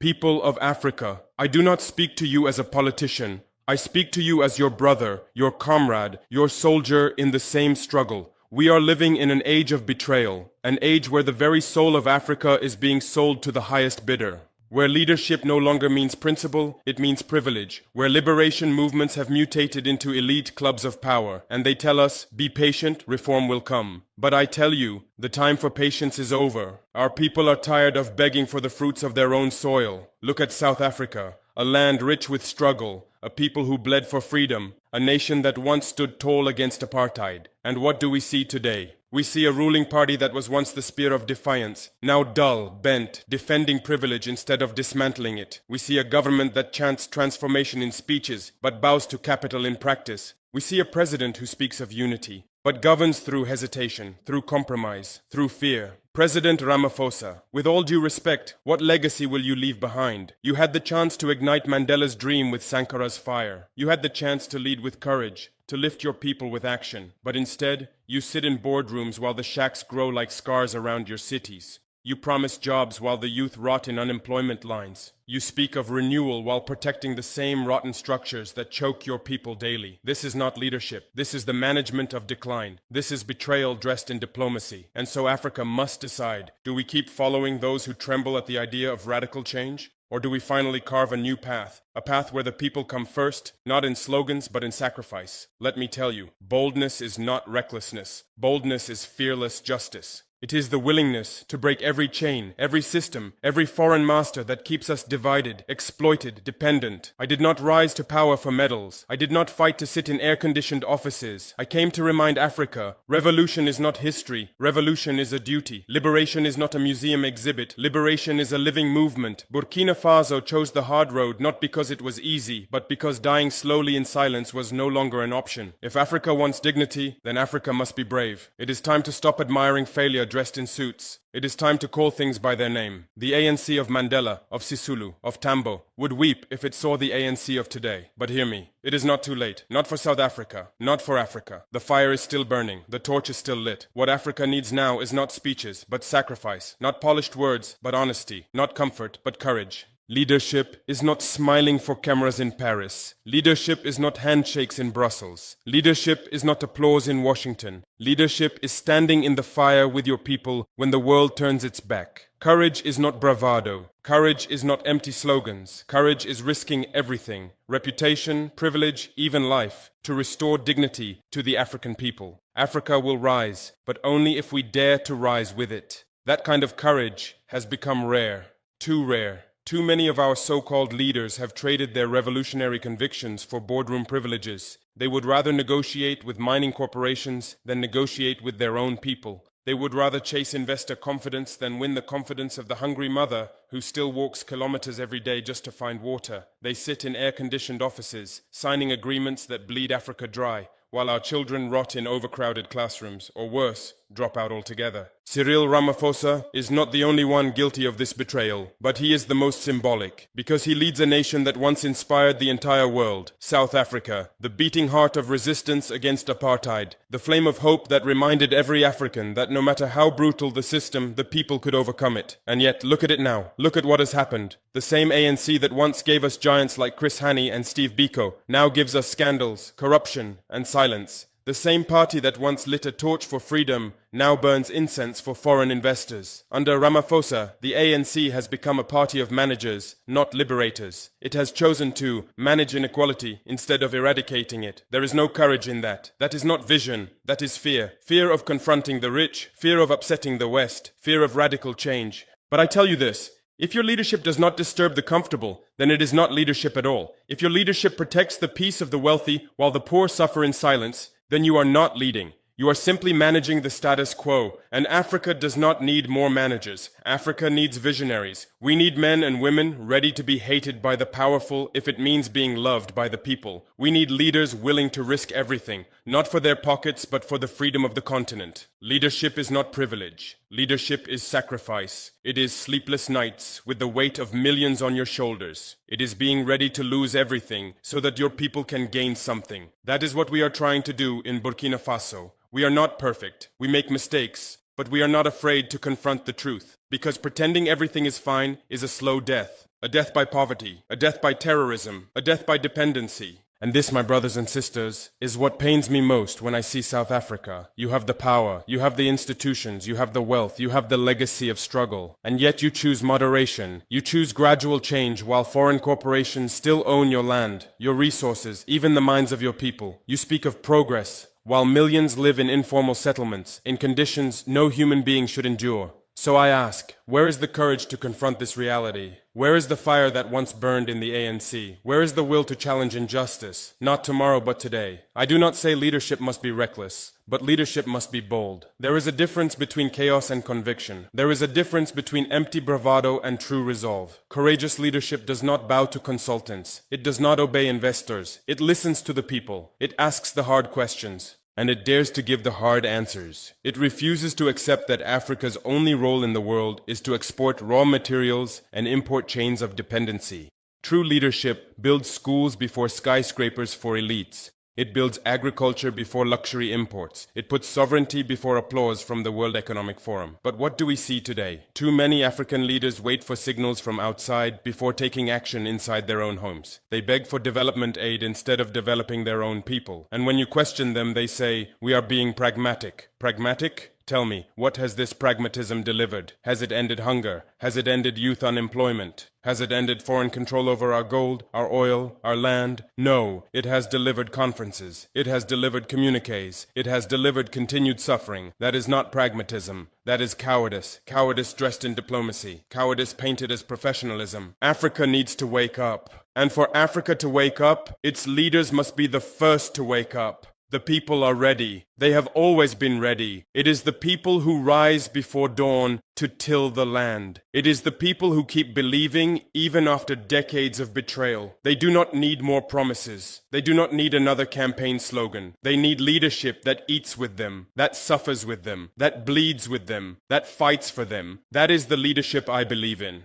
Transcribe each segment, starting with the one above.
People of Africa, I do not speak to you as a politician. I speak to you as your brother, your comrade, your soldier in the same struggle. We are living in an age of betrayal, an age where the very soul of Africa is being sold to the highest bidder. Where leadership no longer means principle, it means privilege. Where liberation movements have mutated into elite clubs of power, and they tell us, be patient, reform will come. But I tell you, the time for patience is over. Our people are tired of begging for the fruits of their own soil. Look at South Africa, a land rich with struggle, a people who bled for freedom, a nation that once stood tall against apartheid. And what do we see today? We see a ruling party that was once the spear of defiance, now dull, bent, defending privilege instead of dismantling it. We see a government that chants transformation in speeches, but bows to capital in practice. We see a president who speaks of unity, but governs through hesitation, through compromise, through fear. President Ramaphosa, with all due respect, what legacy will you leave behind? You had the chance to ignite Mandela's dream with Sankara's fire. You had the chance to lead with courage, to lift your people with action. But instead, you sit in boardrooms while the shacks grow like scars around your cities. You promise jobs while the youth rot in unemployment lines. You speak of renewal while protecting the same rotten structures that choke your people daily. This is not leadership. This is the management of decline. This is betrayal dressed in diplomacy. And so Africa must decide, do we keep following those who tremble at the idea of radical change? Or do we finally carve a new path? A path where the people come first, not in slogans but in sacrifice. Let me tell you, boldness is not recklessness. Boldness is fearless justice. It is the willingness to break every chain, every system, every foreign master that keeps us divided, exploited, dependent. I did not rise to power for medals. I did not fight to sit in air-conditioned offices. I came to remind Africa, revolution is not history. Revolution is a duty. Liberation is not a museum exhibit. Liberation is a living movement. Burkina Faso chose the hard road not because it was easy, but because dying slowly in silence was no longer an option. If Africa wants dignity, then Africa must be brave. It is time to stop admiring failure dressed in suits. It is time to call things by their name. The ANC of Mandela, of Sisulu, of Tambo, would weep if it saw the ANC of today. But hear me, it is not too late. Not for South Africa, not for Africa. The fire is still burning, the torch is still lit. What Africa needs now is not speeches, but sacrifice. Not polished words, but honesty. Not comfort, but courage. Leadership is not smiling for cameras in Paris. Leadership is not handshakes in Brussels. Leadership is not applause in Washington. Leadership is standing in the fire with your people when the world turns its back. Courage is not bravado. Courage is not empty slogans. Courage is risking everything, reputation, privilege, even life, to restore dignity to the African people. Africa will rise, but only if we dare to rise with it. That kind of courage has become rare, too rare. Too many of our so-called leaders have traded their revolutionary convictions for boardroom privileges. They would rather negotiate with mining corporations than negotiate with their own people. They would rather chase investor confidence than win the confidence of the hungry mother who still walks kilometers every day just to find water. They sit in air-conditioned offices, signing agreements that bleed Africa dry, while our children rot in overcrowded classrooms, or worse, drop out altogether. Cyril Ramaphosa is not the only one guilty of this betrayal, but he is the most symbolic, because he leads a nation that once inspired the entire world, South Africa, the beating heart of resistance against apartheid, the flame of hope that reminded every African that no matter how brutal the system, the people could overcome it. And yet, look at it now. Look at what has happened. The same ANC that once gave us giants like Chris Hani and Steve Biko now gives us scandals, corruption, and silence. The same party that once lit a torch for freedom now burns incense for foreign investors. Under Ramaphosa, the ANC has become a party of managers, not liberators. It has chosen to manage inequality instead of eradicating it. There is no courage in that. That is not vision. That is fear. Fear of confronting the rich, fear of upsetting the West, fear of radical change. But I tell you this, if your leadership does not disturb the comfortable, then it is not leadership at all. If your leadership protects the peace of the wealthy while the poor suffer in silence, then you are not leading. You are simply managing the status quo, and Africa does not need more managers. Africa needs visionaries. We need men and women ready to be hated by the powerful if it means being loved by the people. We need leaders willing to risk everything, not for their pockets but for the freedom of the continent. Leadership is not privilege. Leadership is sacrifice. It is sleepless nights with the weight of millions on your shoulders. It is being ready to lose everything so that your people can gain something. That is what we are trying to do in Burkina Faso. We are not perfect. We make mistakes, but we are not afraid to confront the truth, because pretending everything is fine is a slow death. a death by poverty, a death by terrorism, a death by dependency. And this, my brothers and sisters, is what pains me most when I see South Africa. You have the power, you have the institutions, you have the wealth, you have the legacy of struggle. And yet you choose moderation. You choose gradual change while foreign corporations still own your land, your resources, even the minds of your people. You speak of progress, while millions live in informal settlements, in conditions no human being should endure. So I ask, where is the courage to confront this reality? Where is the fire that once burned in the ANC? Where is the will to challenge injustice? Not tomorrow, but today. I do not say leadership must be reckless, but leadership must be bold. There is a difference between chaos and conviction. There is a difference between empty bravado and true resolve. Courageous leadership does not bow to consultants. It does not obey investors. It listens to the people. It asks the hard questions. And it dares to give the hard answers. It refuses to accept that Africa's only role in the world is to export raw materials and import chains of dependency. True leadership builds schools before skyscrapers for elites. It builds agriculture before luxury imports. It puts sovereignty before applause from the World Economic Forum. But what do we see today? Too many African leaders wait for signals from outside before taking action inside their own homes. They beg for development aid instead of developing their own people. And when you question them, they say, "We are being pragmatic." Pragmatic? Tell me, what has this pragmatism delivered? Has it ended hunger? Has it ended youth unemployment? Has it ended foreign control over our gold, our oil, our land? No, it has delivered conferences. It has delivered communiques. It has delivered continued suffering. That is not pragmatism. That is cowardice. Cowardice dressed in diplomacy. Cowardice painted as professionalism. Africa needs to wake up. And for Africa to wake up, its leaders must be the first to wake up. The people are ready. They have always been ready. It is the people who rise before dawn to till the land. It is the people who keep believing even after decades of betrayal. They do not need more promises. They do not need another campaign slogan. They need leadership that eats with them, that suffers with them, that bleeds with them, that fights for them. That is the leadership I believe in.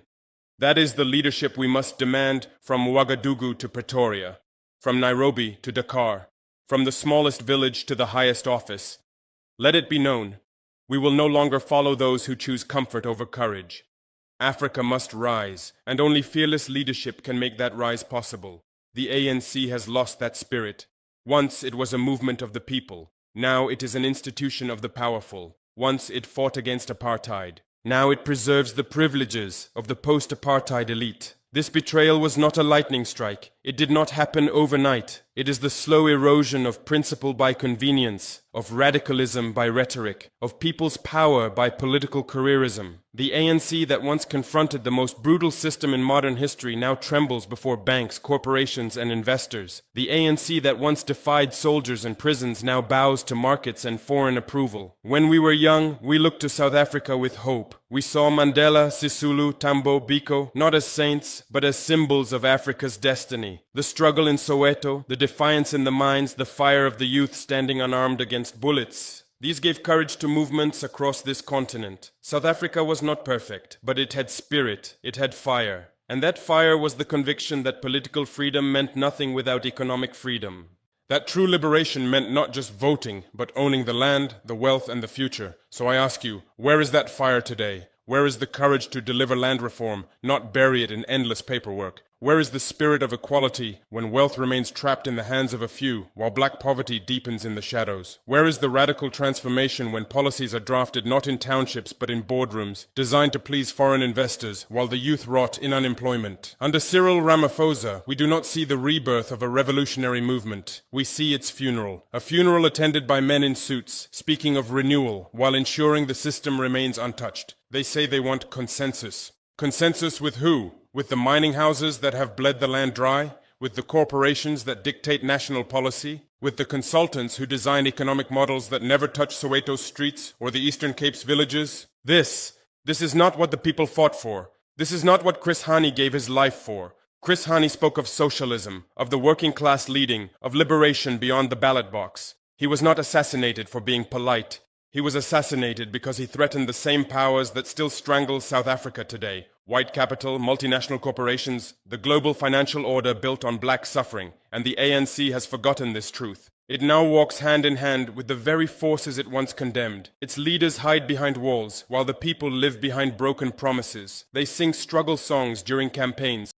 That is the leadership we must demand from Ouagadougou to Pretoria, from Nairobi to Dakar, from the smallest village to the highest office. Let it be known, we will no longer follow those who choose comfort over courage. Africa must rise, and only fearless leadership can make that rise possible. The ANC has lost that spirit. Once it was a movement of the people. Now it is an institution of the powerful. Once it fought against apartheid. Now it preserves the privileges of the post-apartheid elite. This betrayal was not a lightning strike. It did not happen overnight. It is the slow erosion of principle by convenience, of radicalism by rhetoric, of people's power by political careerism. The ANC that once confronted the most brutal system in modern history now trembles before banks, corporations, and investors. The ANC that once defied soldiers and prisons now bows to markets and foreign approval. When we were young, we looked to South Africa with hope. We saw Mandela, Sisulu, Tambo, Biko, not as saints, but as symbols of Africa's destiny. The struggle in Soweto, the defiance in the mines, the fire of the youth standing unarmed against bullets. These gave courage to movements across this continent. South Africa was not perfect, but it had spirit, it had fire. And that fire was the conviction that political freedom meant nothing without economic freedom. That true liberation meant not just voting, but owning the land, the wealth, and the future. So I ask you, where is that fire today? Where is the courage to deliver land reform, not bury it in endless paperwork? Where is the spirit of equality when wealth remains trapped in the hands of a few, while black poverty deepens in the shadows? Where is the radical transformation when policies are drafted not in townships but in boardrooms, designed to please foreign investors, while the youth rot in unemployment? Under Cyril Ramaphosa, we do not see the rebirth of a revolutionary movement. We see its funeral. A funeral attended by men in suits, speaking of renewal, while ensuring the system remains untouched. They say they want consensus. Consensus with who? With the mining houses that have bled the land dry? With the corporations that dictate national policy? With the consultants who design economic models that never touch Soweto's streets or the Eastern Cape's villages? This is not what the people fought for. This is not what Chris Hani gave his life for. Chris Hani spoke of socialism, of the working class leading, of liberation beyond the ballot box. He was not assassinated for being polite. He was assassinated because he threatened the same powers that still strangle South Africa today. White capital, multinational corporations, the global financial order built on black suffering, and the ANC has forgotten this truth. It now walks hand in hand with the very forces it once condemned. Its leaders hide behind walls, while the people live behind broken promises. They sing struggle songs during campaigns,